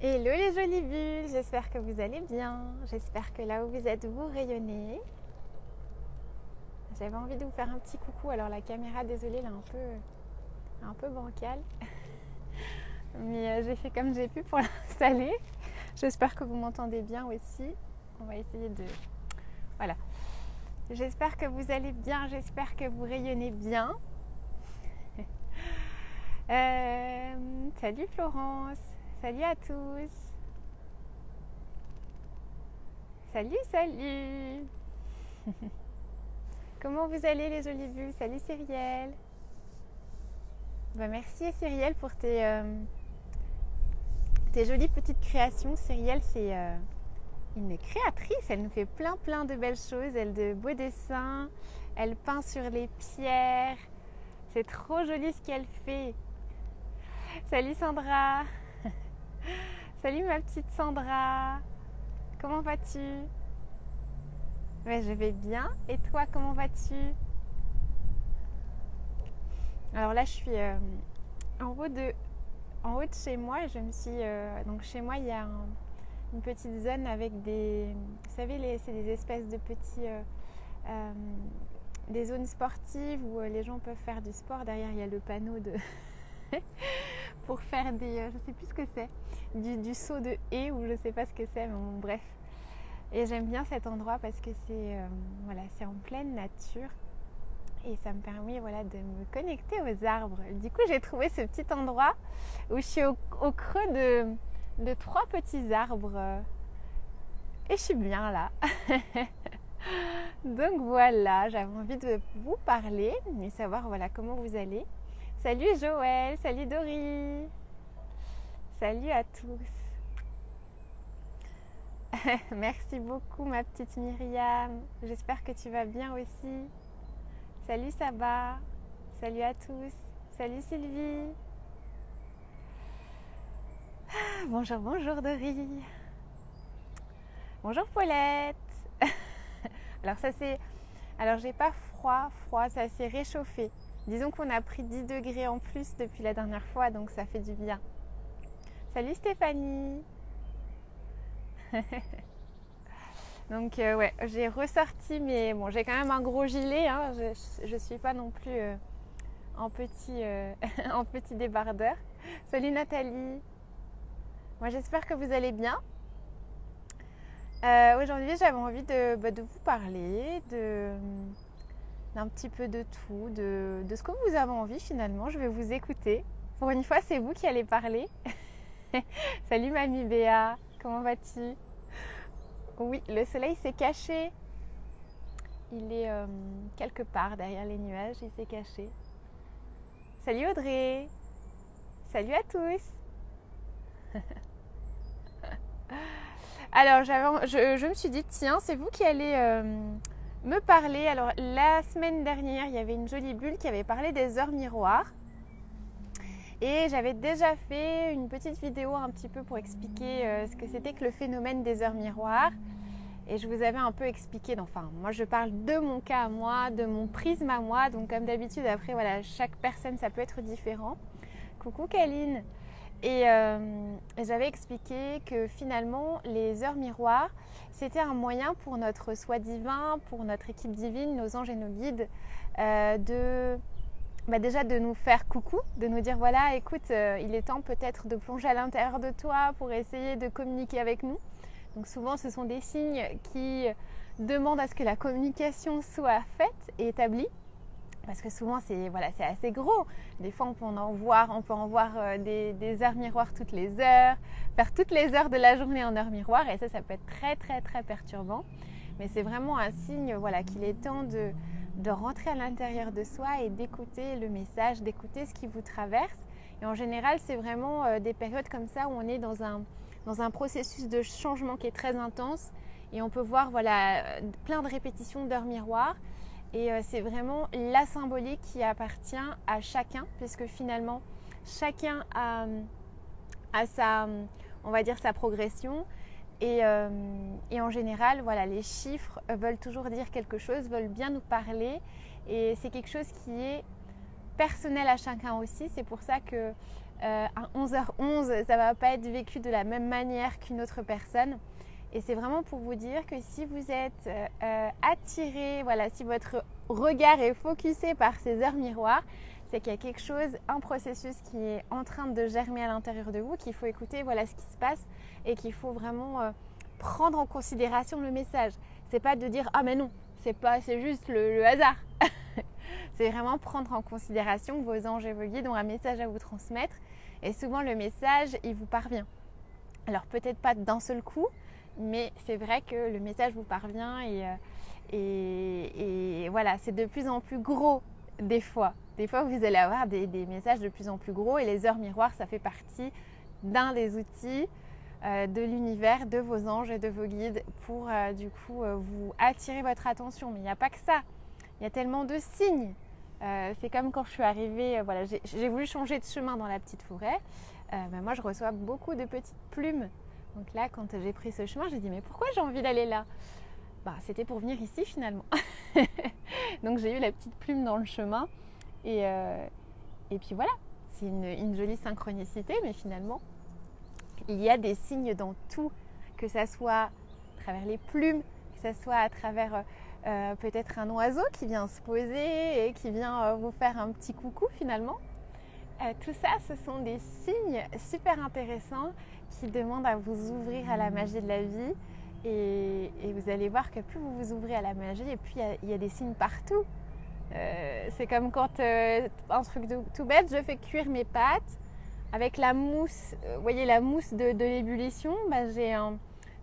Hello les jolies bulles, j'espère que vous allez bien, j'espère que là où vous êtes, vous rayonnez. J'avais envie de vous faire un petit coucou, alors la caméra, désolée, elle est un peu bancale. Mais j'ai fait comme j'ai pu pour l'installer. J'espère que vous m'entendez bien aussi. On va essayer de... Voilà. J'espère que vous allez bien, j'espère que vous rayonnez bien. Salut Florence, salut à tous. Salut, salut. Comment vous allez les jolies bulles? Salut Cyrielle. Merci Cyrielle pour tes jolies petites créations. Cyrielle, c'est une créatrice. Elle nous fait plein de belles choses. Elle de beaux dessins. Elle peint sur les pierres. C'est trop joli ce qu'elle fait. Salut Sandra. Salut ma petite Sandra. Comment vas-tu? Je vais bien. Et toi, comment vas-tu? Alors là, je suis en haut de chez moi. Je me suis donc chez moi, il y a une petite zone avec des, vous savez, c'est des espèces de petits des zones sportives où les gens peuvent faire du sport. Derrière, il y a le panneau de pour faire des, je sais plus ce que c'est, du saut de haie ou je sais pas ce que c'est, mais bon, bref. Et j'aime bien cet endroit parce que c'est voilà, c'est en pleine nature et ça me permet voilà, de me connecter aux arbres. Du coup, j'ai trouvé ce petit endroit où je suis au creux de 3 petits arbres et je suis bien là. Donc voilà, j'avais envie de vous parler et savoir voilà, comment vous allez. Salut Joël, salut Dory, salut à tous. Merci beaucoup ma petite Myriam, j'espère que tu vas bien aussi. Salut Saba, salut à tous, salut Sylvie. Bonjour, bonjour Dory. Bonjour Paulette. Alors j'ai pas froid, ça s'est réchauffé. Disons qu'on a pris 10 degrés en plus depuis la dernière fois, donc ça fait du bien. Salut Stéphanie. Donc ouais, j'ai ressorti, mais bon, j'ai quand même un gros gilet, hein. Je suis pas non plus en petit débardeur. Salut Nathalie. Moi j'espère que vous allez bien. Aujourd'hui j'avais envie de vous parler d'un petit peu de tout, de ce que vous avez envie finalement. Je vais vous écouter. Pour une fois c'est vous qui allez parler. Salut mamie Béa, comment vas-tu? Oui, le soleil s'est caché. Il est quelque part derrière les nuages, il s'est caché. Salut Audrey. Salut à tous. Alors je me suis dit, tiens, c'est vous qui allez me parler. Alors la semaine dernière, il y avait une jolie bulle qui avait parlé des heures miroirs. Et j'avais déjà fait une petite vidéo un petit peu pour expliquer ce que c'était que le phénomène des heures miroirs. Et je vous avais un peu expliqué, enfin moi je parle de mon cas à moi, de mon prisme à moi. Donc comme d'habitude, après voilà, chaque personne ça peut être différent. Coucou Kaline. Et j'avais expliqué que finalement les heures miroirs c'était un moyen pour notre soi divin, pour notre équipe divine, nos anges et nos guides déjà de nous faire coucou, de nous dire voilà écoute il est temps peut-être de plonger à l'intérieur de toi pour essayer de communiquer avec nous. Donc souvent ce sont des signes qui demandent à ce que la communication soit faite et établie. Parce que souvent c'est assez gros. Des fois on peut en voir des heures miroirs toutes les heures, faire toutes les heures de la journée en heures miroirs et ça peut être très perturbant. Mais c'est vraiment un signe qu'il est temps de rentrer à l'intérieur de soi et d'écouter le message, d'écouter ce qui vous traverse. Et en général c'est vraiment des périodes comme ça où on est dans un processus de changement qui est très intense et on peut voir plein de répétitions d'heures miroirs. Et c'est vraiment la symbolique qui appartient à chacun, puisque finalement, chacun a sa, on va dire, sa progression. Et en général, les chiffres veulent toujours dire quelque chose, veulent bien nous parler. Et c'est quelque chose qui est personnel à chacun aussi. C'est pour ça que un 11h11, ça ne va pas être vécu de la même manière qu'une autre personne. Et c'est vraiment pour vous dire que si vous êtes attiré, voilà, si votre regard est focusé par ces heures miroirs, c'est qu'il y a quelque chose, un processus qui est en train de germer à l'intérieur de vous, qu'il faut écouter, voilà ce qui se passe et qu'il faut vraiment prendre en considération le message. C'est pas de dire ah mais non, c'est juste le hasard. C'est vraiment prendre en considération que vos anges et vos guides ont un message à vous transmettre et souvent le message il vous parvient. Alors peut-être pas d'un seul coup, mais c'est vrai que le message vous parvient et voilà, c'est de plus en plus gros des fois. Des fois, vous allez avoir des messages de plus en plus gros et les heures miroirs, ça fait partie d'un des outils de l'univers, de vos anges et de vos guides pour du coup vous attirer votre attention. Mais il n'y a pas que ça, il y a tellement de signes. C'est comme quand je suis arrivée, voilà, j'ai voulu changer de chemin dans la petite forêt. Moi, je reçois beaucoup de petites plumes. Donc là, quand j'ai pris ce chemin, j'ai dit mais pourquoi j'ai envie d'aller là ? C'était pour venir ici finalement. Donc j'ai eu la petite plume dans le chemin. Et puis voilà, c'est une jolie synchronicité, mais finalement, il y a des signes dans tout, que ça soit à travers les plumes, que ça soit à travers peut-être un oiseau qui vient se poser et qui vient vous faire un petit coucou finalement. Tout ça, ce sont des signes super intéressants qui demandent à vous ouvrir à la magie de la vie. Et vous allez voir que plus vous vous ouvrez à la magie, et puis il y a des signes partout. C'est comme quand, un truc tout bête, je fais cuire mes pâtes avec la mousse. Vous voyez la mousse de l'ébullition,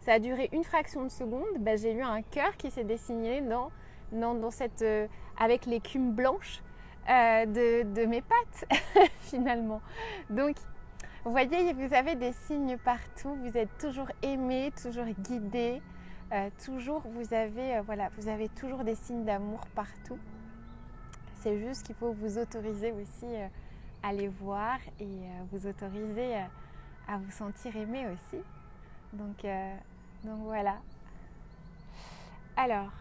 ça a duré une fraction de seconde. J'ai eu un cœur qui s'est dessiné dans cette, avec l'écume blanche de mes pâtes finalement. Donc vous voyez, vous avez des signes partout, vous êtes toujours aimé, toujours guidé, toujours vous avez toujours des signes d'amour partout. C'est juste qu'il faut vous autoriser aussi à les voir et vous autoriser à vous sentir aimé aussi. Donc voilà. Alors,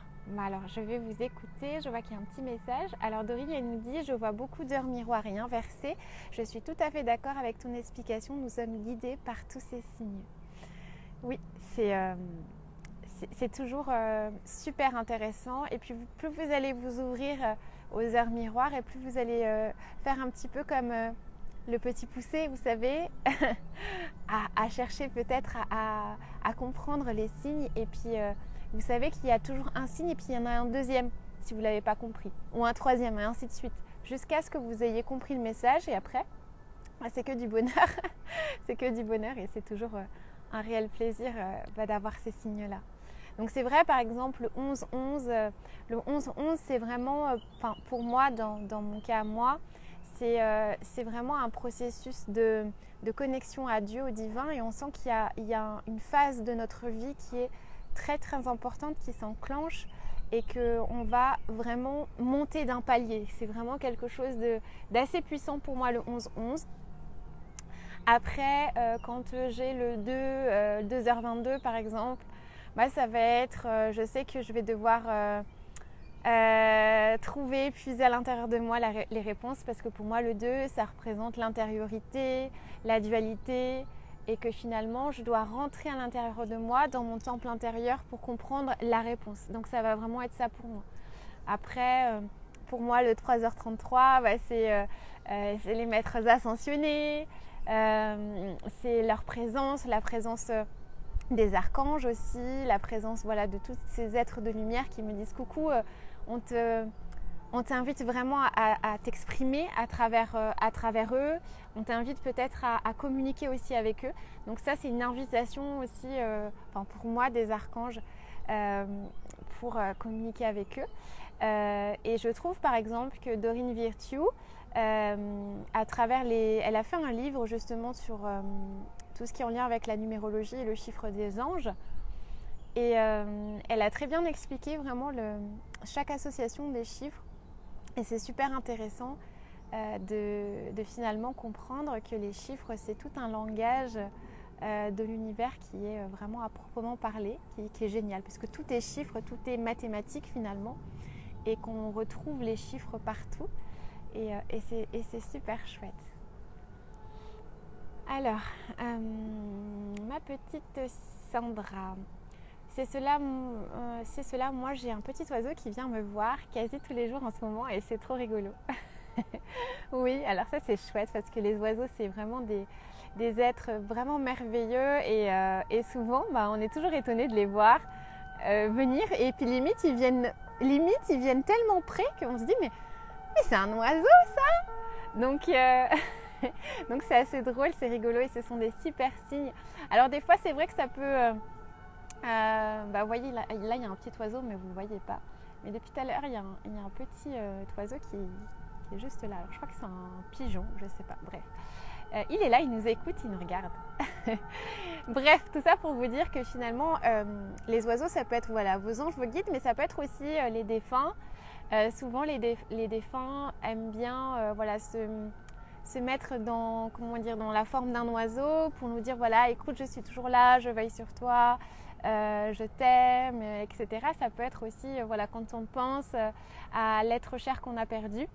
je vais vous écouter. Je vois qu'il y a un petit message. Alors Dorine, elle nous dit « Je vois beaucoup d'heures miroirs et inversées. Je suis tout à fait d'accord avec ton explication. Nous sommes guidés par tous ces signes. » Oui, c'est toujours super intéressant. Et puis plus vous allez vous ouvrir aux heures miroirs et plus vous allez faire un petit peu comme le petit poussé, vous savez, à chercher peut-être à comprendre les signes. Et puis vous savez qu'il y a toujours un signe et puis il y en a un deuxième si vous ne l'avez pas compris, ou un troisième et ainsi de suite, jusqu'à ce que vous ayez compris le message. Et après, c'est que du bonheur. C'est que du bonheur et c'est toujours un réel plaisir d'avoir ces signes-là. Donc c'est vrai, par exemple, le 11-11, c'est vraiment, pour moi, dans mon cas à moi, c'est vraiment un processus de connexion à Dieu, au divin, et on sent qu'il y a une phase de notre vie qui est très très importante, qui s'enclenche et qu'on va vraiment monter d'un palier. C'est vraiment quelque chose d'assez puissant pour moi, le 11-11. Après, quand j'ai le 2h22 par exemple, ça va être, je sais que je vais devoir trouver, puiser à l'intérieur de moi les réponses, parce que pour moi le 2, ça représente l'intériorité, la dualité, et que finalement je dois rentrer à l'intérieur de moi, dans mon temple intérieur, pour comprendre la réponse. Donc ça va vraiment être ça pour moi. Après, pour moi le 3h33, c'est les maîtres ascensionnés, c'est leur présence, la présence des archanges aussi, la présence de tous ces êtres de lumière qui me disent coucou, on t'invite vraiment à t'exprimer à travers eux, on t'invite peut-être à communiquer aussi avec eux. Donc ça, c'est une invitation aussi pour moi des archanges pour communiquer avec eux. Et je trouve par exemple que Dorine Virtue, à travers elle a fait un livre justement sur tout ce qui est en lien avec la numérologie et le chiffre des anges. Et elle a très bien expliqué vraiment chaque association des chiffres. Et c'est super intéressant de finalement comprendre que les chiffres, c'est tout un langage de l'univers qui est vraiment à proprement parler, qui est génial. Puisque tout est chiffres, tout est mathématique finalement. Et qu'on retrouve les chiffres partout. Et c'est super chouette. Alors, ma petite Sandra, c'est cela, moi j'ai un petit oiseau qui vient me voir quasi tous les jours en ce moment et c'est trop rigolo. Oui, alors ça c'est chouette parce que les oiseaux c'est vraiment des êtres vraiment merveilleux et souvent on est toujours étonné de les voir venir et puis limite ils viennent tellement près qu'on se dit mais c'est un oiseau ça. Donc donc c'est assez drôle, c'est rigolo et ce sont des super signes. Alors des fois c'est vrai que ça peut vous voyez là il y a un petit oiseau mais vous ne le voyez pas. Mais depuis tout à l'heure il y a un petit oiseau qui est juste là. Alors, je crois que c'est un pigeon, je ne sais pas. Bref, il est là, il nous écoute, il nous regarde. Bref, tout ça pour vous dire que finalement, les oiseaux, ça peut être vos anges, vos guides, mais ça peut être aussi les défunts. Souvent, les défunts aiment bien se mettre dans la forme d'un oiseau pour nous dire voilà, écoute, je suis toujours là, je veille sur toi. Je t'aime, etc. Ça peut être aussi quand on pense à l'être cher qu'on a perdu.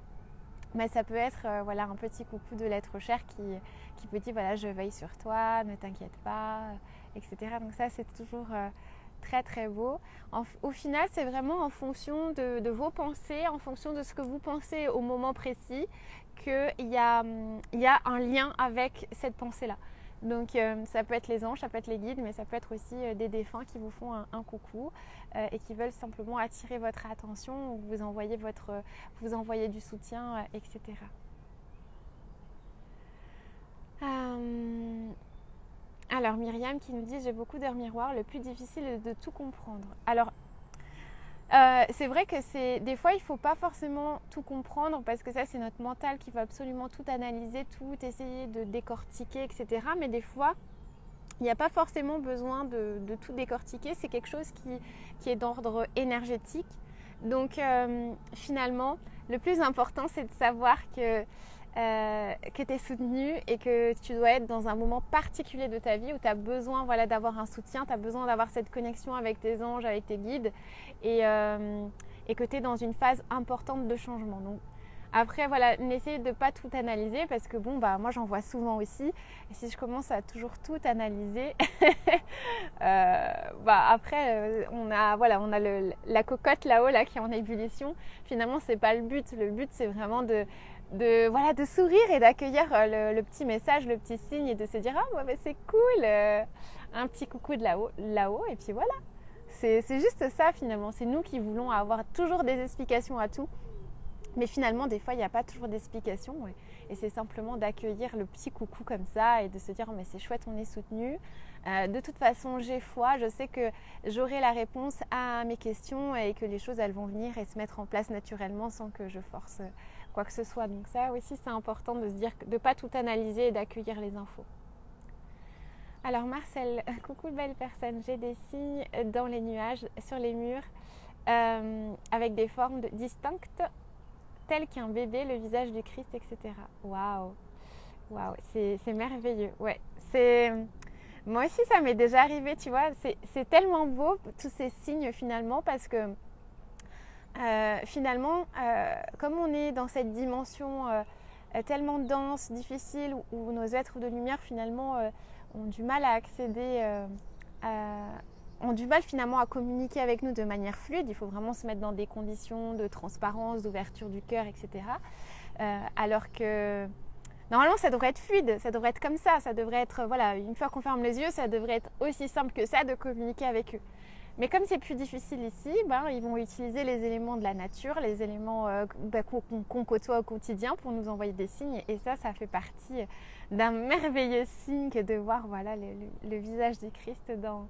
Mais ça peut être un petit coucou de l'être cher qui peut dire voilà, je veille sur toi, ne t'inquiète pas, etc. Donc ça c'est toujours très très beau. Au final c'est vraiment en fonction de vos pensées, en fonction de ce que vous pensez au moment précis qu'il y a un lien avec cette pensée-là. Donc ça peut être les anges, ça peut être les guides, mais ça peut être aussi des défunts qui vous font un coucou et qui veulent simplement attirer votre attention ou vous envoyer du soutien, etc. Alors Myriam qui nous dit j'ai beaucoup d'heures miroirs, le plus difficile est de tout comprendre. Alors c'est vrai que des fois il ne faut pas forcément tout comprendre parce que ça c'est notre mental qui va absolument tout analyser, tout essayer de décortiquer, etc. Mais des fois il n'y a pas forcément besoin de tout décortiquer, c'est quelque chose qui est d'ordre énergétique. Donc finalement le plus important c'est de savoir que tu es soutenu et que tu dois être dans un moment particulier de ta vie où tu as besoin d'avoir un soutien, tu as besoin d'avoir cette connexion avec tes anges, avec tes guides et que tu es dans une phase importante de changement. Donc, après, n'essayez de ne pas tout analyser parce que moi j'en vois souvent aussi. Et si je commence à toujours tout analyser, après on a la cocotte là-haut qui est en ébullition. Finalement, c'est pas le but. Le but, c'est vraiment de sourire et d'accueillir le petit message, le petit signe et de se dire c'est cool, un petit coucou de là-haut et puis voilà. C'est juste ça finalement. C'est nous qui voulons avoir toujours des explications à tout. Mais finalement, des fois, il n'y a pas toujours d'explication. Ouais. Et c'est simplement d'accueillir le petit coucou comme ça et de se dire mais c'est chouette, on est soutenu. De toute façon, j'ai foi. Je sais que j'aurai la réponse à mes questions et que les choses, elles vont venir et se mettre en place naturellement sans que je force quoi que ce soit. Donc ça aussi, c'est important de se dire, de ne pas tout analyser et d'accueillir les infos. Alors Marcel, coucou belle personne. J'ai des signes dans les nuages, sur les murs, avec des formes distinctes tel qu'un bébé, le visage du Christ, etc. Waouh, c'est merveilleux. Ouais, moi aussi ça m'est déjà arrivé, tu vois. C'est tellement beau tous ces signes finalement parce que finalement, comme on est dans cette dimension tellement dense, difficile, où nos êtres de lumière finalement ont du mal à accéder ont du mal finalement à communiquer avec nous de manière fluide. Il faut vraiment se mettre dans des conditions de transparence, d'ouverture du cœur, etc. Alors que normalement ça devrait être fluide, ça devrait être comme ça devrait être, une fois qu'on ferme les yeux, ça devrait être aussi simple que ça de communiquer avec eux. Mais comme c'est plus difficile ici, ils vont utiliser les éléments de la nature, les éléments qu'on côtoie au quotidien pour nous envoyer des signes. Et ça fait partie d'un merveilleux signe que de voir le visage du Christ dans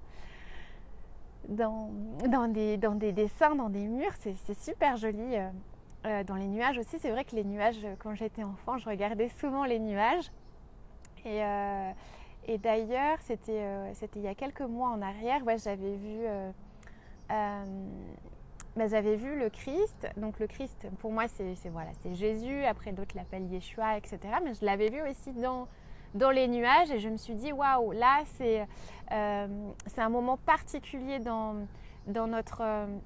des dessins, dans des murs. C'est super joli. Dans les nuages aussi, c'est vrai que les nuages, quand j'étais enfant, je regardais souvent les nuages. Et d'ailleurs, c'était il y a quelques mois en arrière, j'avais vu le Christ. Donc le Christ, pour moi, c'est Jésus. Après, d'autres l'appellent Yeshua, etc. Mais je l'avais vu aussi dans les nuages et je me suis dit, waouh, là, c'est un moment particulier dans notre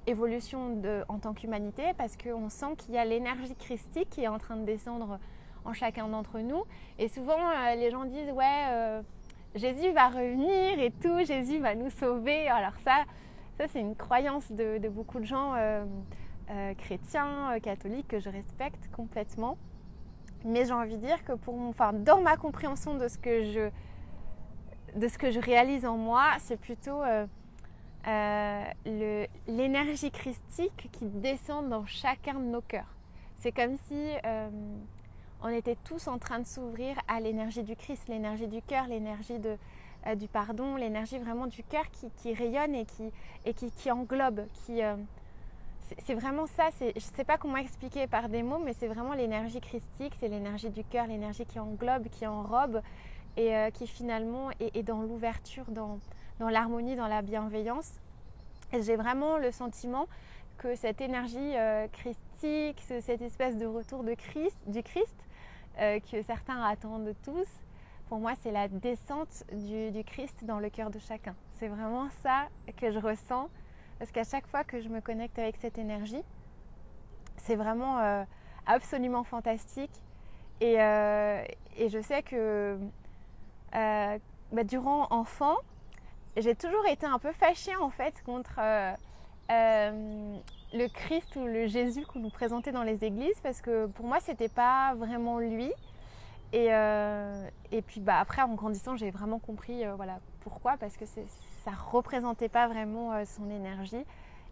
évolution en tant qu'humanité parce qu'on sent qu'il y a l'énergie christique qui est en train de descendre en chacun d'entre nous. Et souvent, les gens disent, ouais, Jésus va revenir et tout, Jésus va nous sauver. Alors ça c'est une croyance de beaucoup de gens chrétiens, catholiques, que je respecte complètement. Mais j'ai envie de dire que dans ma compréhension de ce que je réalise en moi, c'est plutôt l'énergie christique qui descend dans chacun de nos cœurs. C'est comme si on était tous en train de s'ouvrir à l'énergie du Christ, l'énergie du cœur, l'énergie du pardon, l'énergie vraiment du cœur qui rayonne et qui englobe, c'est vraiment ça. Je ne sais pas comment expliquer par des mots, mais c'est vraiment l'énergie christique, c'est l'énergie du cœur, l'énergie qui englobe, qui enrobe et qui finalement est dans l'ouverture, dans l'harmonie, dans la bienveillance. Et j'ai vraiment le sentiment que cette énergie christique, cette espèce de retour du Christ, que certains attendent tous, pour moi c'est la descente du Christ dans le cœur de chacun. C'est vraiment ça que je ressens. Parce qu'à chaque fois que je me connecte avec cette énergie, c'est vraiment absolument fantastique. Et je sais que durant enfant, j'ai toujours été un peu fâchée en fait contre le Christ ou le Jésus qu'on nous présentait dans les églises, parce que pour moi c'était pas vraiment lui. Et puis après en grandissant j'ai vraiment compris pourquoi, parce que ça représentait pas vraiment son énergie,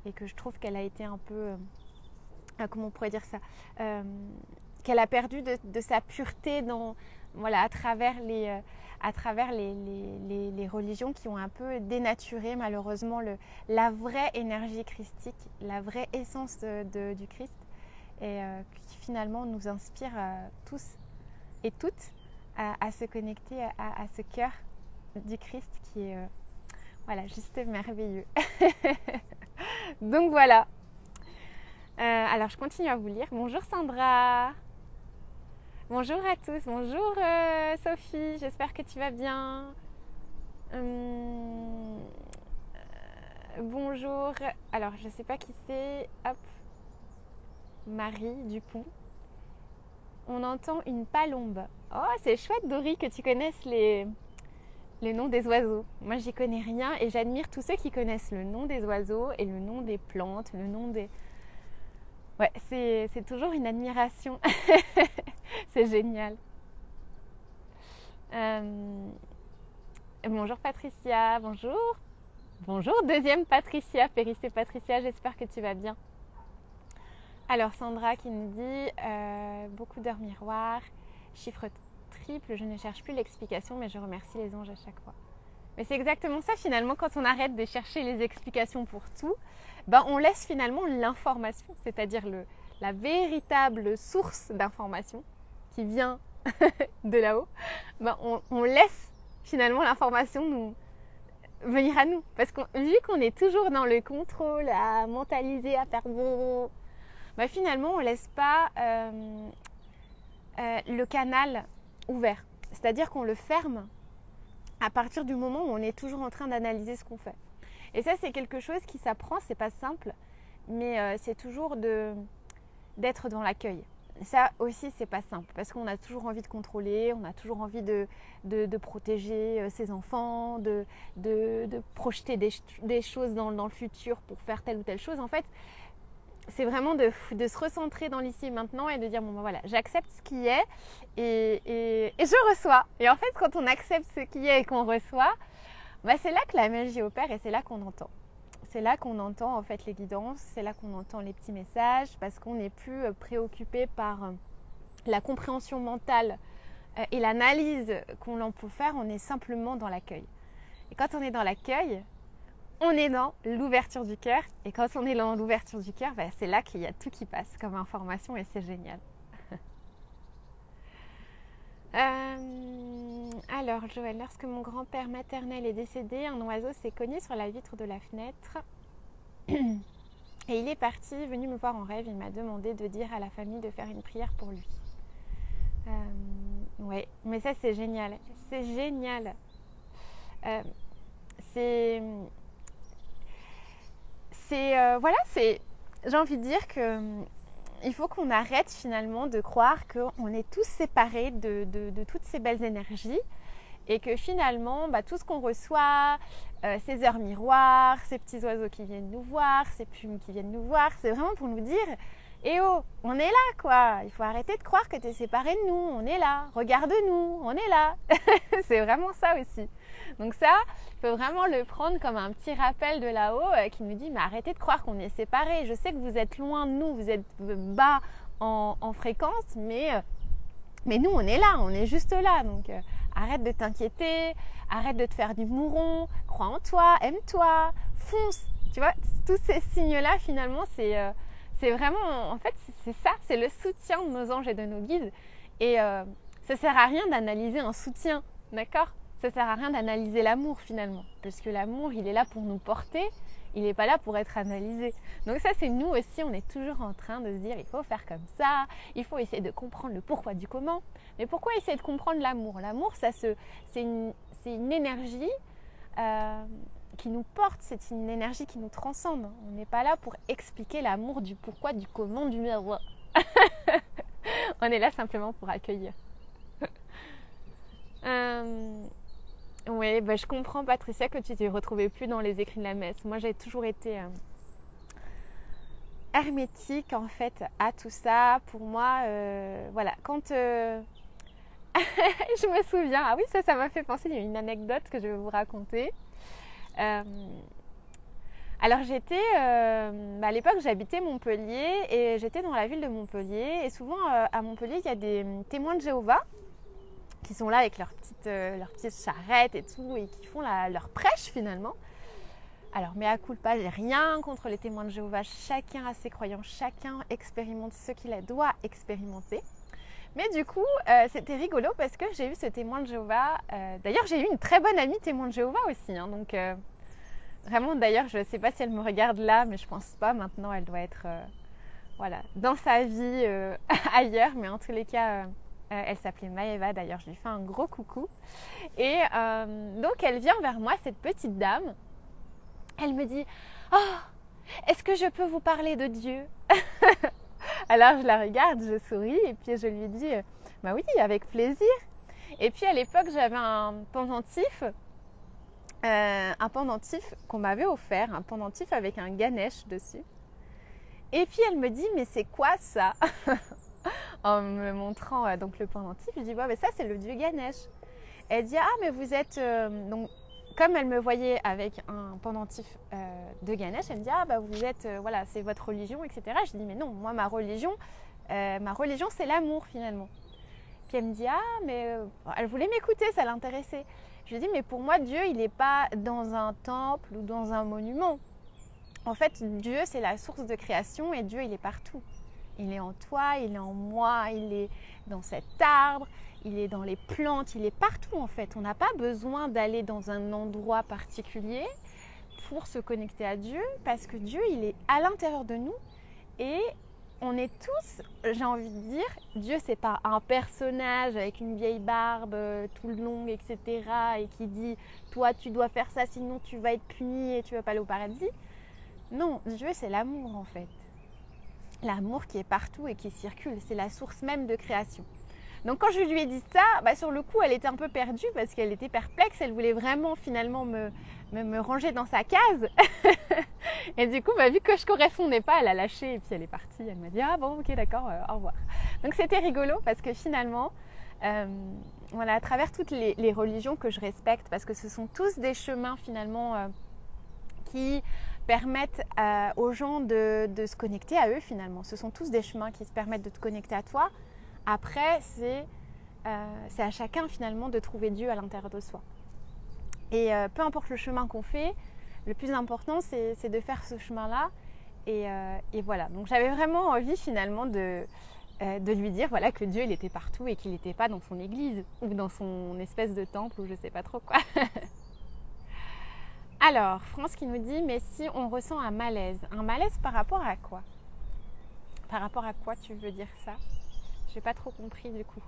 et que je trouve qu'elle a été un peu comment on pourrait dire ça, qu'elle a perdu de sa pureté à travers les religions qui ont un peu dénaturé malheureusement la vraie énergie christique, la vraie essence du Christ, et qui finalement nous inspire tous et toutes à se connecter à ce cœur du Christ qui est juste merveilleux. Donc voilà. Alors je continue à vous lire. Bonjour Sandra. Bonjour à tous. Bonjour Sophie. J'espère que tu vas bien. Bonjour. Alors je ne sais pas qui c'est. Hop. Marie Dupont. On entend une palombe. Oh, c'est chouette Dory que tu connaisses les noms des oiseaux. Moi, j'y connais rien et j'admire tous ceux qui connaissent le nom des oiseaux et le nom des plantes, le nom des... Ouais, c'est toujours une admiration. C'est génial. Bonjour Patricia, bonjour. Bonjour deuxième Patricia, Périssé Patricia, j'espère que tu vas bien. Alors Sandra qui nous dit beaucoup d'heures miroirs, chiffre triple, je ne cherche plus l'explication mais je remercie les anges à chaque fois. Mais c'est exactement ça finalement, quand on arrête de chercher les explications pour tout, on laisse finalement l'information, c'est-à-dire la véritable source d'information qui vient de là-haut, on laisse finalement l'information nous venir à nous. Parce que vu qu'on est toujours dans le contrôle, à mentaliser, à faire bon... finalement, on ne laisse pas le canal ouvert. C'est-à-dire qu'on le ferme à partir du moment où on est toujours en train d'analyser ce qu'on fait. Et ça, c'est quelque chose qui s'apprend, c'est pas simple, mais c'est toujours d'être dans l'accueil. Ça aussi, c'est pas simple, parce qu'on a toujours envie de contrôler, on a toujours envie de protéger ses enfants, de projeter des choses dans le futur pour faire telle ou telle chose. En fait, c'est vraiment de se recentrer dans l'ici et maintenant et de dire j'accepte ce qui est et je reçois. Et en fait, quand on accepte ce qui est et qu'on reçoit, c'est là que la magie opère et c'est là qu'on entend. C'est là qu'on entend en fait les guidances, c'est là qu'on entend les petits messages, parce qu'on n'est plus préoccupé par la compréhension mentale et l'analyse qu'on en peut faire, on est simplement dans l'accueil. Et quand on est dans l'accueil, on est dans l'ouverture du cœur. Et quand on est dans l'ouverture du cœur, c'est là qu'il y a tout qui passe comme information et c'est génial. Alors Joël, lorsque mon grand-père maternel est décédé, un oiseau s'est cogné sur la vitre de la fenêtre et il est parti, venu me voir en rêve. Il m'a demandé de dire à la famille de faire une prière pour lui. Ouais, mais ça c'est génial. C'est génial. J'ai envie de dire que il faut qu'on arrête finalement de croire qu'on est tous séparés de toutes ces belles énergies et que finalement, tout ce qu'on reçoit, ces heures miroirs, ces petits oiseaux qui viennent nous voir, ces plumes qui viennent nous voir, c'est vraiment pour nous dire « Eh oh, on est là quoi, il faut arrêter de croire que tu es séparé de nous, on est là, regarde-nous, on est là !» C'est vraiment ça aussi. Donc ça, il faut vraiment le prendre comme un petit rappel de là-haut qui nous dit « Mais arrêtez de croire qu'on est séparés, je sais que vous êtes loin de nous, vous êtes bas en fréquence, mais nous on est là, on est juste là. » Donc arrête de t'inquiéter, arrête de te faire du mouron, crois en toi, aime-toi, fonce. Tu vois, tous ces signes-là, finalement, c'est vraiment, en fait, c'est ça, c'est le soutien de nos anges et de nos guides. Et ça sert à rien d'analyser un soutien, d'accord? Ça sert à rien d'analyser l'amour, finalement. Parce que l'amour, il est là pour nous porter, il n'est pas là pour être analysé. Donc ça, c'est nous aussi, on est toujours en train de se dire, il faut faire comme ça, il faut essayer de comprendre le pourquoi du comment. Mais pourquoi essayer de comprendre l'amour? L'amour, c'est une énergie qui nous porte, c'est une énergie qui nous transcende. On n'est pas là pour expliquer l'amour du pourquoi, du comment, du miroir. On est là simplement pour accueillir. Oui, je comprends Patricia que tu ne te retrouvais plus dans les écrits de la messe. Moi, j'ai toujours été hermétique en fait à tout ça. Pour moi, voilà, quand je me souviens, ah oui, ça m'a fait penser, il y a une anecdote que je vais vous raconter. Alors j'étais, à l'époque j'habitais Montpellier et j'étais dans la ville de Montpellier et souvent à Montpellier il y a des témoins de Jéhovah qui sont là avec leurs petites charrettes et tout et qui font leur prêche finalement. Alors mea culpa, j'ai rien contre les témoins de Jéhovah, chacun a ses croyances, chacun expérimente ce qu'il doit expérimenter. Mais du coup, c'était rigolo parce que j'ai eu ce témoin de Jéhovah. D'ailleurs, j'ai eu une très bonne amie témoin de Jéhovah aussi. Hein, donc, vraiment, d'ailleurs, je ne sais pas si elle me regarde là, mais je pense pas. Maintenant, elle doit être voilà, dans sa vie ailleurs. Mais en tous les cas, elle s'appelait Maëva. D'ailleurs, je lui fais un gros coucou. Et donc, elle vient vers moi, cette petite dame. Elle me dit « Oh, est-ce que je peux vous parler de Dieu ?» Alors je la regarde, je souris et puis je lui dis « Bah oui, avec plaisir !» Et puis à l'époque, j'avais un pendentif qu'on m'avait offert, un pendentif avec un Ganesh dessus. Et puis elle me dit « Mais c'est quoi ça ?» En me montrant donc le pendentif, je dis bah, « Ça c'est le dieu Ganesh. » Elle dit « Ah mais vous êtes… donc, comme elle me voyait avec un pendentif de Ganesh, elle me dit « Ah bah vous êtes… voilà, c'est votre religion, etc. » Je dis « Mais non, moi ma religion c'est l'amour finalement. » Puis elle me dit « Ah mais… elle voulait m'écouter, ça l'intéressait. » Je lui dis « Mais pour moi, Dieu, il n'est pas dans un temple ou dans un monument. En fait, Dieu, c'est la source de création et Dieu, il est partout. Il est en toi, il est en moi, il est dans cet arbre. Il est dans les plantes, il est partout en fait. On n'a pas besoin d'aller dans un endroit particulier pour se connecter à Dieu parce que Dieu, il est à l'intérieur de nous et on est tous, j'ai envie de dire, Dieu, c'est pas un personnage avec une vieille barbe tout le long, etc. et qui dit « Toi, tu dois faire ça, sinon tu vas être puni et tu vas pas aller au paradis. » Non, Dieu, c'est l'amour en fait. L'amour qui est partout et qui circule, c'est la source même de création. Donc quand je lui ai dit ça, sur le coup, elle était un peu perdue parce qu'elle était perplexe. Elle voulait vraiment finalement me ranger dans sa case. Et du coup, vu que je correspondais pas, elle a lâché et puis elle est partie. Elle m'a dit « Ah bon, ok, d'accord, au revoir. » Donc c'était rigolo parce que finalement, voilà, à travers toutes les religions que je respecte, parce que ce sont tous des chemins finalement qui permettent aux gens de se connecter à eux finalement. Ce sont tous des chemins qui se permettent de te connecter à toi. Après, c'est à chacun finalement de trouver Dieu à l'intérieur de soi. Et peu importe le chemin qu'on fait, le plus important c'est de faire ce chemin-là. Et voilà, donc j'avais vraiment envie finalement de lui dire voilà, que Dieu il était partout et qu'il n'était pas dans son église ou dans son espèce de temple ou je sais pas trop quoi. Alors, France qui nous dit mais si on ressent un malaise par rapport à quoi? Par rapport à quoi tu veux dire ça? J'ai pas trop compris du coup.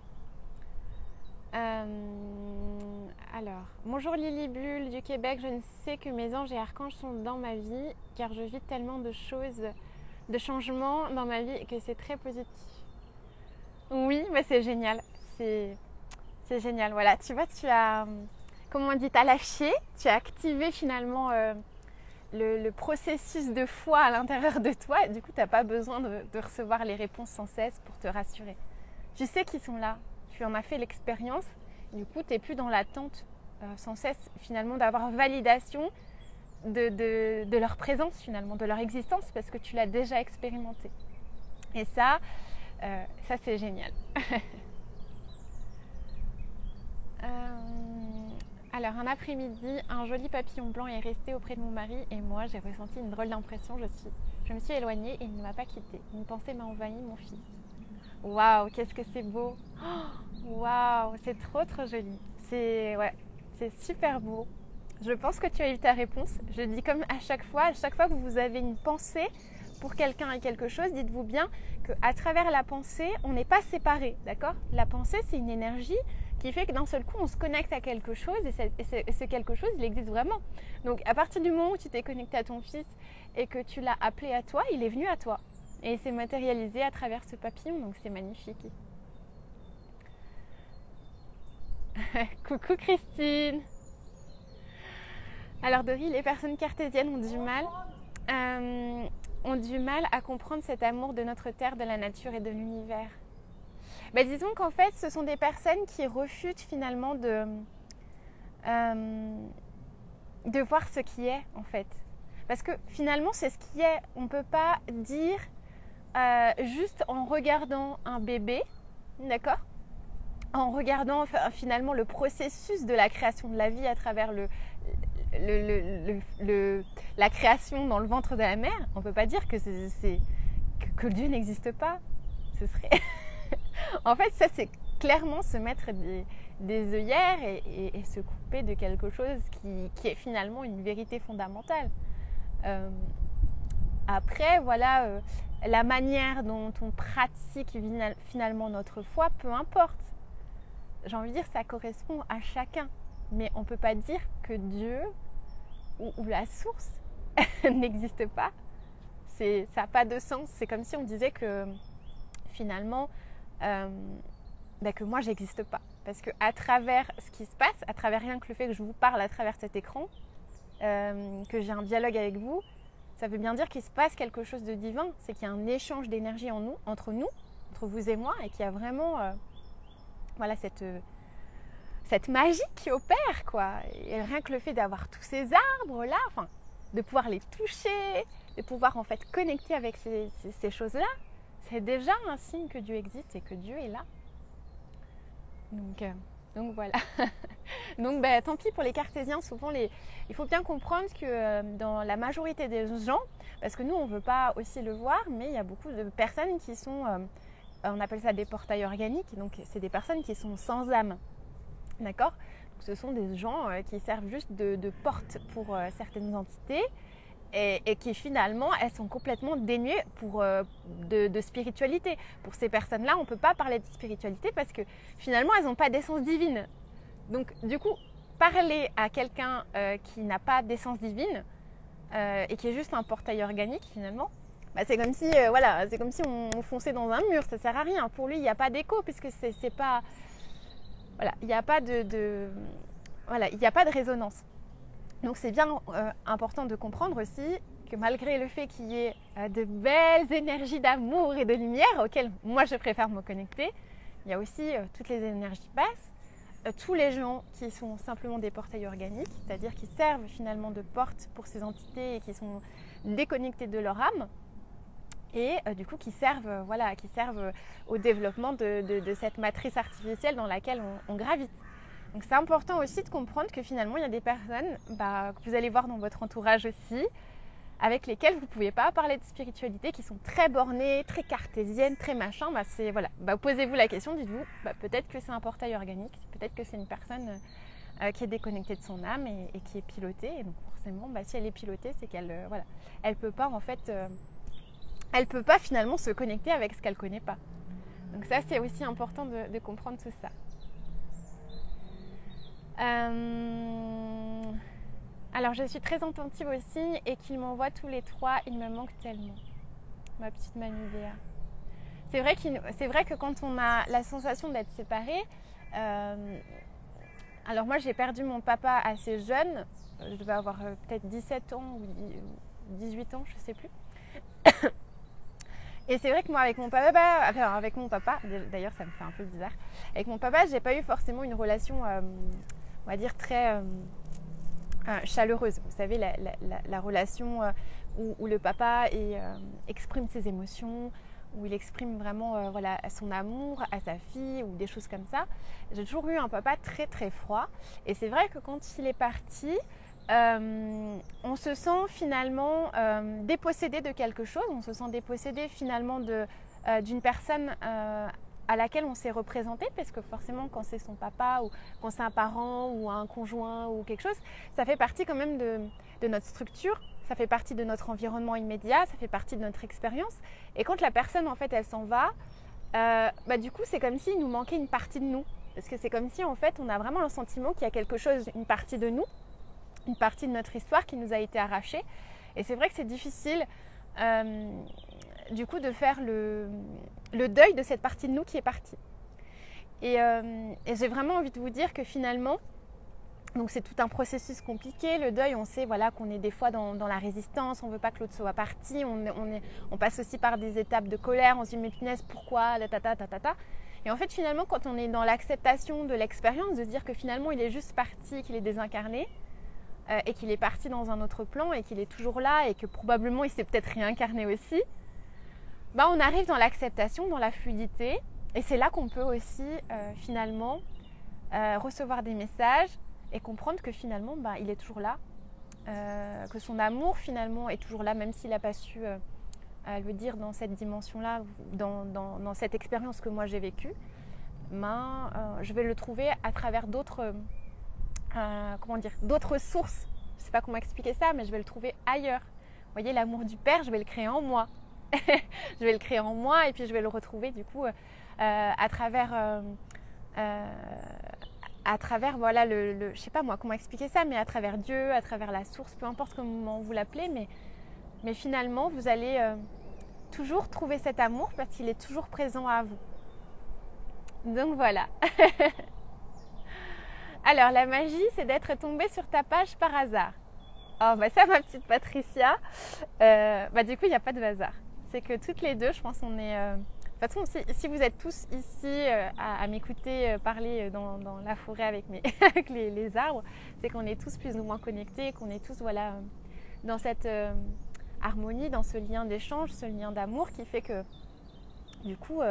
Alors, bonjour Lily Bulle du Québec, je ne sais que mes anges et archanges sont dans ma vie car je vis tellement de choses de changement dans ma vie et que c'est très positif. Oui, mais c'est génial. C'est génial. Voilà, tu vois, tu as, comme on dit, tu as lâché, tu as activé finalement le processus de foi à l'intérieur de toi. Et du coup, tu n'as pas besoin de recevoir les réponses sans cesse pour te rassurer. Tu sais qu'ils sont là. Tu en as fait l'expérience. Du coup, tu n'es plus dans l'attente sans cesse finalement d'avoir validation de leur présence finalement, de leur existence parce que tu l'as déjà expérimenté. Et ça c'est génial. Alors un après-midi, un joli papillon blanc est resté auprès de mon mari et moi j'ai ressenti une drôle d'impression. Je me suis éloignée et il ne m'a pas quittée. Une pensée m'a envahi, mon fils. Waouh, qu'est-ce que c'est beau! Waouh, c'est trop joli. C'est super beau. Je pense que tu as eu ta réponse. Je dis comme à chaque fois que vous avez une pensée pour quelqu'un et quelque chose, dites-vous bien qu'à travers la pensée, on n'est pas séparés, d'accord? La pensée, c'est une énergie qui fait que d'un seul coup, on se connecte à quelque chose et ce quelque chose, il existe vraiment. Donc, à partir du moment où tu t'es connecté à ton fils et que tu l'as appelé à toi, il est venu à toi. Et il s'est matérialisé à travers ce papillon, donc c'est magnifique. Coucou Christine! Alors Dory, les personnes cartésiennes ont du mal à comprendre cet amour de notre terre, de la nature et de l'univers. Disons qu'en fait, ce sont des personnes qui refutent finalement de voir ce qui est en fait. Parce que finalement, c'est ce qui est. On ne peut pas dire juste en regardant un bébé, d'accord ? En regardant finalement le processus de la création de la vie à travers la création dans le ventre de la mère, on ne peut pas dire que Dieu n'existe pas. Ce serait en fait, ça c'est clairement se mettre des œillères et se couper de quelque chose qui est finalement une vérité fondamentale. Après, voilà, la manière dont on pratique finalement notre foi, peu importe. J'ai envie de dire, ça correspond à chacun. Mais on ne peut pas dire que Dieu ou la source n'existe pas. Ça n'a pas de sens. C'est comme si on disait que finalement, que moi, j'existe pas. Parce qu'à travers ce qui se passe, à travers rien que le fait que je vous parle à travers cet écran, que j'ai un dialogue avec vous, ça veut bien dire qu'il se passe quelque chose de divin. C'est qu'il y a un échange d'énergie entre vous et moi, et qu'il y a vraiment voilà, cette magie qui opère, quoi. Et rien que le fait d'avoir tous ces arbres-là, enfin, de pouvoir les toucher, de pouvoir en fait connecter avec ces choses-là, c'est déjà un signe que Dieu existe et que Dieu est là. Donc voilà. Donc tant pis pour les cartésiens, souvent il faut bien comprendre que dans la majorité des gens, parce que nous on ne veut pas aussi le voir, mais il y a beaucoup de personnes qui sont, on appelle ça des portails organiques, donc c'est des personnes qui sont sans âme. D'accord ? Donc, ce sont des gens qui servent juste de porte pour certaines entités et qui finalement, elles sont complètement dénuées de spiritualité. Pour ces personnes-là, on ne peut pas parler de spiritualité parce que finalement, elles n'ont pas d'essence divine. Donc du coup, parler à quelqu'un qui n'a pas d'essence divine et qui est juste un portail organique finalement, c'est comme si c'est comme si on fonçait dans un mur, ça ne sert à rien. Pour lui, il n'y a pas d'écho puisque c'est pas... Voilà, il n'y a pas il n'y a pas de résonance. Donc c'est bien important de comprendre aussi que malgré le fait qu'il y ait de belles énergies d'amour et de lumière auxquelles moi je préfère me connecter, il y a aussi toutes les énergies basses, tous les gens qui sont simplement des portails organiques, c'est-à-dire qui servent finalement de porte pour ces entités et qui sont déconnectés de leur âme et du coup qui servent au développement de cette matrice artificielle dans laquelle on gravite. Donc c'est important aussi de comprendre que finalement il y a des personnes que vous allez voir dans votre entourage aussi, avec lesquelles vous ne pouvez pas parler de spiritualité, qui sont très bornées, très cartésiennes, très machin. Posez-vous la question, dites-vous, peut-être que c'est un portail organique, peut-être que c'est une personne qui est déconnectée de son âme et qui est pilotée. Et donc forcément, si elle est pilotée, c'est qu'elle elle peut pas en fait, elle peut pas finalement se connecter avec ce qu'elle connaît pas. Donc ça, c'est aussi important de comprendre tout ça. Alors je suis très attentive aussi et qu'ils m'envoient tous les trois, il me manque tellement. ma petite Manu Béa. C'est vrai que quand on a la sensation d'être séparés, alors moi j'ai perdu mon papa assez jeune, je devais avoir peut-être 17 ans ou 18 ans, je ne sais plus. Et c'est vrai que moi avec mon papa, d'ailleurs ça me fait un peu bizarre, avec mon papa j'ai pas eu forcément une relation, on va dire très chaleureuse. Vous savez, la relation où le papa exprime ses émotions, où il exprime vraiment voilà, son amour à sa fille ou des choses comme ça. J'ai toujours eu un papa très très froid. Et c'est vrai que quand il est parti, on se sent finalement dépossédé de quelque chose. On se sent dépossédé finalement d'une personne à laquelle on s'est représenté, parce que forcément quand c'est son papa ou quand c'est un parent ou un conjoint ou quelque chose, ça fait partie quand même de notre structure, ça fait partie de notre environnement immédiat, ça fait partie de notre expérience. Et quand la personne en fait elle s'en va, du coup c'est comme s'il nous manquait une partie de nous, parce que c'est comme si en fait on a vraiment le sentiment qu'il y a quelque chose, une partie de nous, une partie de notre histoire qui nous a été arrachée. Et c'est vrai que c'est difficile du coup de faire le deuil de cette partie de nous qui est partie. Et j'ai vraiment envie de vous dire que finalement, donc c'est tout un processus compliqué. Le deuil, on sait voilà, qu'on est des fois dans la résistance, on ne veut pas que l'autre soit parti, on passe aussi par des étapes de colère, on se dit mais punaise pourquoi, ta. Et en fait finalement quand on est dans l'acceptation de l'expérience, de se dire que finalement il est juste parti, qu'il est désincarné, et qu'il est parti dans un autre plan et qu'il est toujours là et que probablement il s'est peut-être réincarné aussi, on arrive dans l'acceptation, dans la fluidité, et c'est là qu'on peut aussi finalement recevoir des messages et comprendre que finalement il est toujours là, que son amour finalement est toujours là, même s'il n'a pas su le dire dans cette dimension-là, dans cette expérience que moi j'ai vécue. Je vais le trouver à travers d'autres d'autres sources. Je ne sais pas comment expliquer ça, mais je vais le trouver ailleurs. Vous voyez, l'amour du Père, je vais le créer en moi. Je vais le créer en moi et puis je vais le retrouver du coup à travers voilà je sais pas moi comment expliquer ça, mais à travers Dieu, à travers la source, peu importe comment vous l'appelez, mais finalement vous allez toujours trouver cet amour parce qu'il est toujours présent à vous. Donc voilà. Alors la magie, c'est d'être tombée sur ta page par hasard. Oh ça ma petite Patricia, du coup il n'y a pas de hasard. C'est que toutes les deux, je pense on est... De toute façon, si vous êtes tous ici à m'écouter parler dans la forêt avec les arbres, c'est qu'on est tous plus ou moins connectés, qu'on est tous voilà, dans cette harmonie, dans ce lien d'échange, ce lien d'amour qui fait que du coup,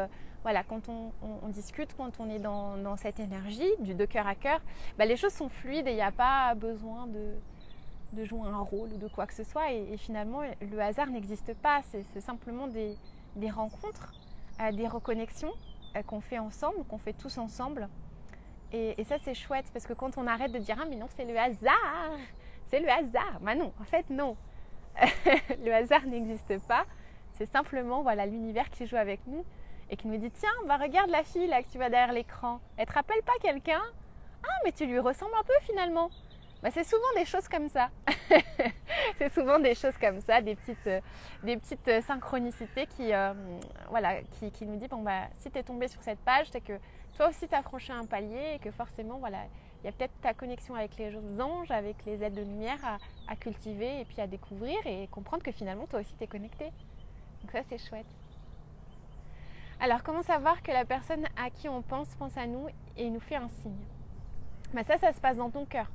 voilà, quand on discute, quand on est dans cette énergie de cœur à cœur, les choses sont fluides et il n'y a pas besoin de jouer un rôle ou de quoi que ce soit. Et finalement, le hasard n'existe pas. C'est simplement des rencontres, des reconnexions qu'on fait ensemble, qu'on fait tous ensemble. Et ça, c'est chouette parce que quand on arrête de dire « Ah, mais non, c'est le hasard !» C'est le hasard. Non, en fait, non. Le hasard n'existe pas. C'est simplement voilà, l'univers qui joue avec nous et qui nous dit « Tiens, regarde la fille là que tu vois derrière l'écran. Elle te rappelle pas quelqu'un ? Ah, mais tu lui ressembles un peu finalement. » C'est souvent des choses comme ça. C'est souvent des choses comme ça, des petites synchronicités qui nous disent si tu es tombé sur cette page, c'est que toi aussi tu as franchi un palier et que forcément voilà, il y a peut-être ta connexion avec les anges, avec les êtres de lumière à cultiver et puis à découvrir et comprendre que finalement toi aussi tu es connecté. Donc ça c'est chouette. Alors comment savoir que la personne à qui on pense à nous et il nous fait un signe ? Ça se passe dans ton cœur.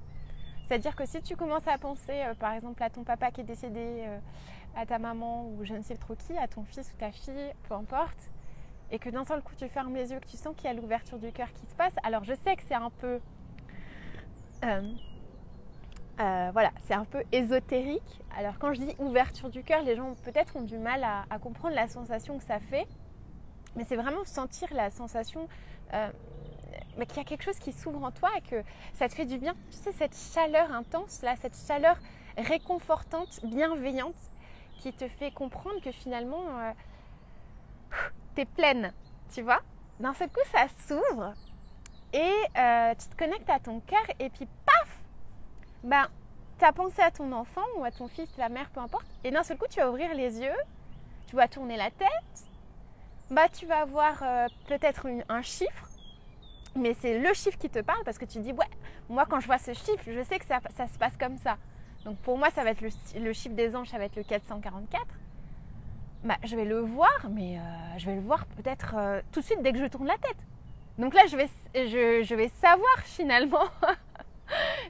C'est-à-dire que si tu commences à penser par exemple à ton papa qui est décédé, à ta maman ou je ne sais trop qui, à ton fils ou ta fille, peu importe, et que d'un seul coup tu fermes les yeux, que tu sens qu'il y a l'ouverture du cœur qui se passe, alors je sais que c'est un peu c'est un peu ésotérique. Alors quand je dis ouverture du cœur, les gens peut-être ont du mal à comprendre la sensation que ça fait, mais c'est vraiment sentir la sensation qu'il y a quelque chose qui s'ouvre en toi et que ça te fait du bien. Tu sais, cette chaleur intense là, cette chaleur réconfortante, bienveillante, qui te fait comprendre que finalement t'es pleine, tu vois. D'un seul coup ça s'ouvre et tu te connectes à ton cœur et puis paf, tu as pensé à ton enfant ou à ton fils, ta mère, peu importe, et d'un seul coup tu vas ouvrir les yeux tu vas tourner la tête, bah tu vas voir peut-être un chiffre, mais c'est le chiffre qui te parle parce que tu dis ouais, moi quand je vois ce chiffre, je sais que ça se passe comme ça. Donc pour moi ça va être le chiffre des anges, ça va être le 444. Bah, je vais le voir, mais je vais le voir peut-être tout de suite dès que je tourne la tête. Donc là, je vais savoir finalement,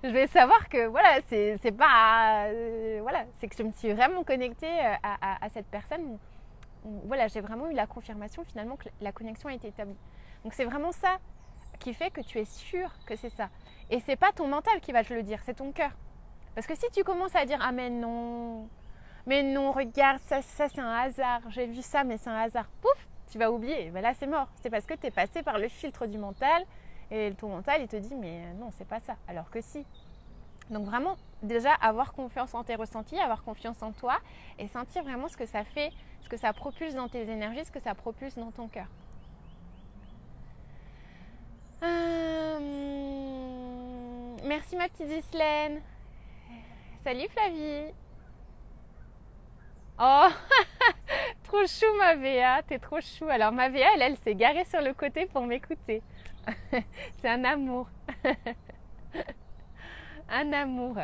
je vais savoir que voilà, c'est pas, voilà, c'est que je me suis vraiment connectée à cette personne. Voilà, j'ai vraiment eu la confirmation finalement que la connexion a été établie. Donc c'est vraiment ça qui fait que tu es sûr que c'est ça. Et c'est pas ton mental qui va te le dire, c'est ton cœur. Parce que si tu commences à dire ah mais non, regarde, ça c'est un hasard, j'ai vu ça mais c'est un hasard, pouf, tu vas oublier, ben là c'est mort. C'est parce que tu es passé par le filtre du mental et ton mental il te dit mais non c'est pas ça, alors que si. Donc vraiment déjà avoir confiance en tes ressentis, avoir confiance en toi et sentir vraiment ce que ça fait, ce que ça propulse dans tes énergies, ce que ça propulse dans ton cœur. Merci ma petite Ghislaine. Salut Flavie. Oh, trop chou ma Véa, t'es trop chou. Alors ma Véa, elle s'est garée sur le côté pour m'écouter. C'est un amour. Un amour.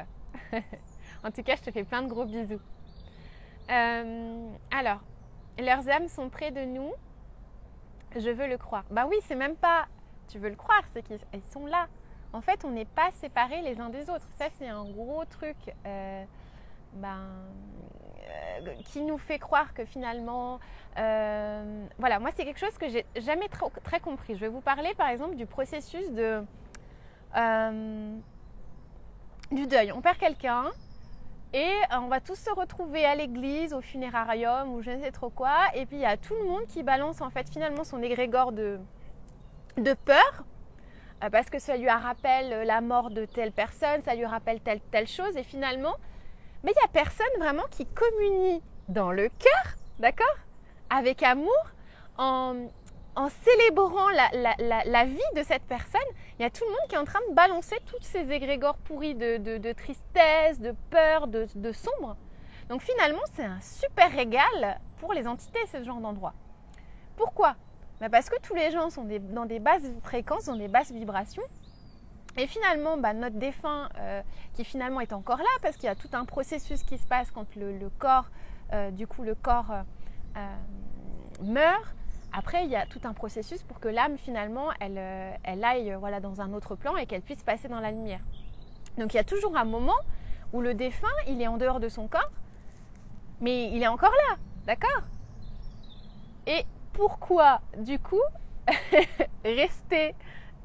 En tout cas, je te fais plein de gros bisous. Alors, leurs âmes sont près de nous. Je veux le croire. Bah oui, c'est même pas tu veux le croire, c'est qu'ils sont là. En fait, on n'est pas séparés les uns des autres. Ça, c'est un gros truc qui nous fait croire que finalement... voilà, moi, c'est quelque chose que j'ai jamais très compris. Je vais vous parler, par exemple, du processus du deuil. On perd quelqu'un et on va tous se retrouver à l'église, au funérarium ou je ne sais trop quoi. Et puis, il y a tout le monde qui balance, en fait, finalement, son égrégore de peur. Parce que ça lui rappelle la mort de telle personne, ça lui rappelle telle chose, et finalement, mais il n'y a personne vraiment qui communie dans le cœur, d'accord, avec amour, en célébrant la vie de cette personne. Il y a tout le monde qui est en train de balancer toutes ces égrégores pourris de tristesse, de peur, de sombre. Donc finalement, c'est un super régal pour les entités, ce genre d'endroit. Pourquoi ? Parce que tous les gens sont dans des basses fréquences, dans des basses vibrations. Et finalement, notre défunt, qui finalement est encore là, parce qu'il y a tout un processus qui se passe quand le corps meurt. Après, il y a tout un processus pour que l'âme, finalement, elle aille dans un autre plan et qu'elle puisse passer dans la lumière. Donc, il y a toujours un moment où le défunt, il est en dehors de son corps, mais il est encore là, d'accord ? Et pourquoi, du coup, rester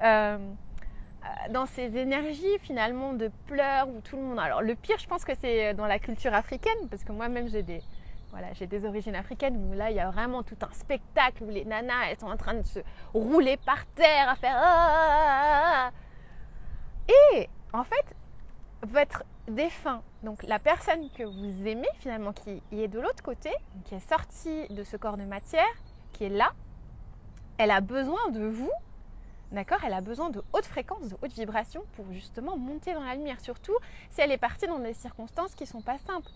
dans ces énergies, finalement, de pleurs où tout le monde... Alors, le pire, je pense que c'est dans la culture africaine, parce que moi-même, j'ai des origines africaines où là, il y a vraiment tout un spectacle où les nanas, elles sont en train de se rouler par terre, à faire... Et, en fait, votre défunt, donc la personne que vous aimez, finalement, qui est de l'autre côté, qui est sortie de ce corps de matière, qui est là, elle a besoin de vous, d'accord ? Elle a besoin de hautes fréquences, de hautes vibrations pour justement monter dans la lumière, surtout si elle est partie dans des circonstances qui ne sont pas simples.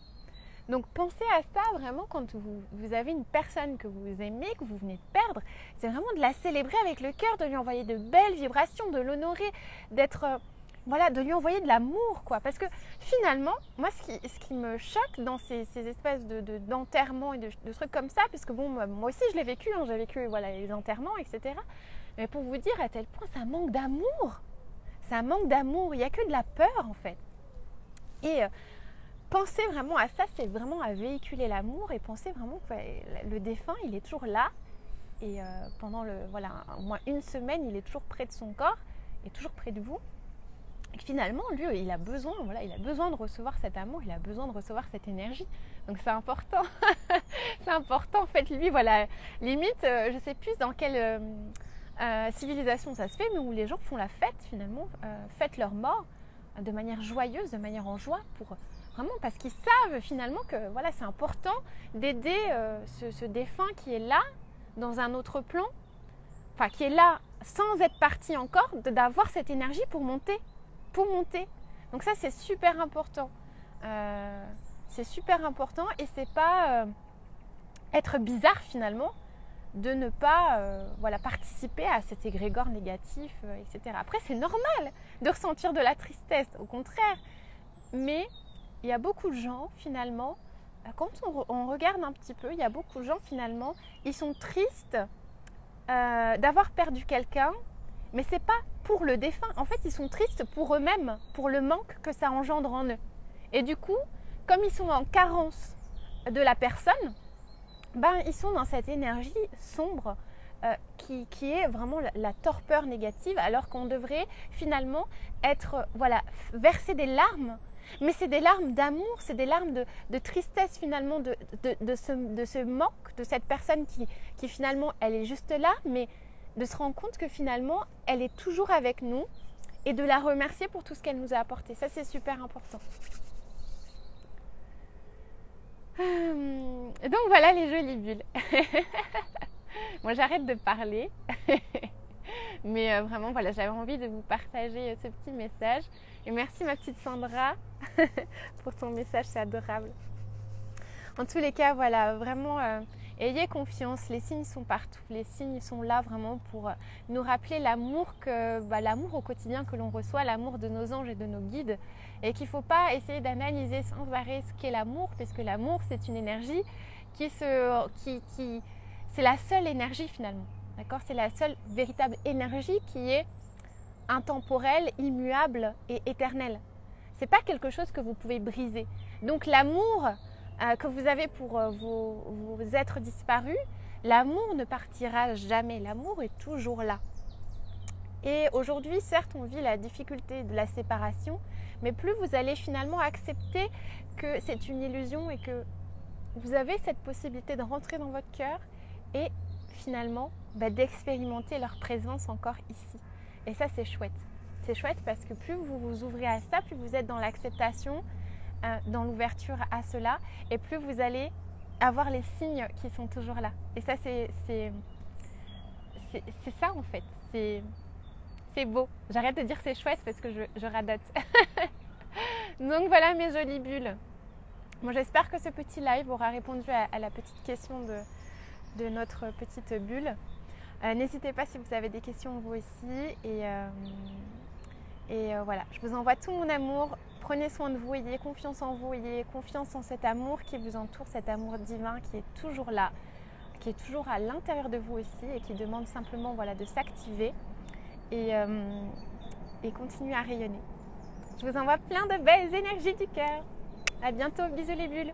Donc pensez à ça vraiment quand vous avez une personne que vous aimez, que vous venez de perdre, c'est vraiment de la célébrer avec le cœur, de lui envoyer de belles vibrations, de l'honorer, de lui envoyer de l'amour, quoi. Parce que finalement, moi, ce qui me choque dans ces espèces d'enterrements et de trucs comme ça, parce que bon, moi aussi, je l'ai vécu, hein, j'ai vécu les enterrements, etc. Mais pour vous dire à tel point, ça manque d'amour. Ça manque d'amour. Il n'y a que de la peur, en fait. Et pensez vraiment à ça, c'est vraiment à véhiculer l'amour et pensez vraiment que le défunt, il est toujours là. Et pendant au moins une semaine, il est toujours près de son corps et toujours près de vous. Et finalement, lui, il a besoin de recevoir cet amour, il a besoin de recevoir cette énergie. Donc c'est important. C'est important, en fait, lui, limite, je ne sais plus dans quelle civilisation ça se fait, mais où les gens font la fête, finalement, fêtent leur mort de manière joyeuse, de manière en joie, vraiment parce qu'ils savent finalement que c'est important d'aider ce défunt qui est là, dans un autre plan, enfin qui est là sans être parti encore, d'avoir cette énergie pour monter. Donc ça, c'est super important. C'est super important et c'est pas être bizarre finalement de ne pas voilà, participer à cet égrégore négatif, etc. Après, c'est normal de ressentir de la tristesse, au contraire. Mais il y a beaucoup de gens, finalement, quand on regarde un petit peu, il y a beaucoup de gens, finalement, ils sont tristes d'avoir perdu quelqu'un, mais c'est pas pour le défunt. En fait, ils sont tristes pour eux-mêmes, pour le manque que ça engendre en eux. Et du coup, comme ils sont en carence de la personne, ben, ils sont dans cette énergie sombre qui est vraiment la torpeur négative, alors qu'on devrait finalement être, voilà, verser des larmes, mais c'est des larmes d'amour, c'est des larmes de tristesse finalement, de ce manque, de cette personne qui finalement, elle est juste là, mais de se rendre compte que finalement, elle est toujours avec nous et de la remercier pour tout ce qu'elle nous a apporté. Ça, c'est super important. Donc voilà les jolies bulles. Moi j'arrête de parler. Mais vraiment voilà, j'avais envie de vous partager ce petit message. Et merci ma petite Sandra pour ton message, c'est adorable. En tous les cas, voilà, vraiment ayez confiance, les signes sont partout. Les signes sont là vraiment pour nous rappeler l'amour l'amour au quotidien que l'on reçoit, l'amour de nos anges et de nos guides. Et qu'il ne faut pas essayer d'analyser sans arrêt ce qu'est l'amour, parce que l'amour, c'est une énergie c'est la seule énergie finalement. D'accord ? C'est la seule véritable énergie qui est intemporelle, immuable et éternelle. Ce n'est pas quelque chose que vous pouvez briser. Donc l'amour que vous avez pour vos êtres disparus, l'amour ne partira jamais. L'amour est toujours là. Et aujourd'hui, certes, on vit la difficulté de la séparation, mais plus vous allez finalement accepter que c'est une illusion et que vous avez cette possibilité de rentrer dans votre cœur et finalement d'expérimenter leur présence encore ici. Et ça, c'est chouette. C'est chouette parce que plus vous vous ouvrez à ça, plus vous êtes dans l'acceptation, dans l'ouverture à cela, et plus vous allez avoir les signes qui sont toujours là. Et ça, c'est ça en fait. C'est beau. J'arrête de dire c'est chouette parce que je radote. Donc voilà mes jolies bulles. Bon, j'espère que ce petit live aura répondu à la petite question de notre petite bulle. N'hésitez pas si vous avez des questions vous aussi. Et voilà, je vous envoie tout mon amour. Prenez soin de vous, ayez confiance en vous, ayez confiance en cet amour qui vous entoure, cet amour divin qui est toujours là, qui est toujours à l'intérieur de vous aussi et qui demande simplement voilà, de s'activer et continuer à rayonner. Je vous envoie plein de belles énergies du cœur. À bientôt, bisous les bulles.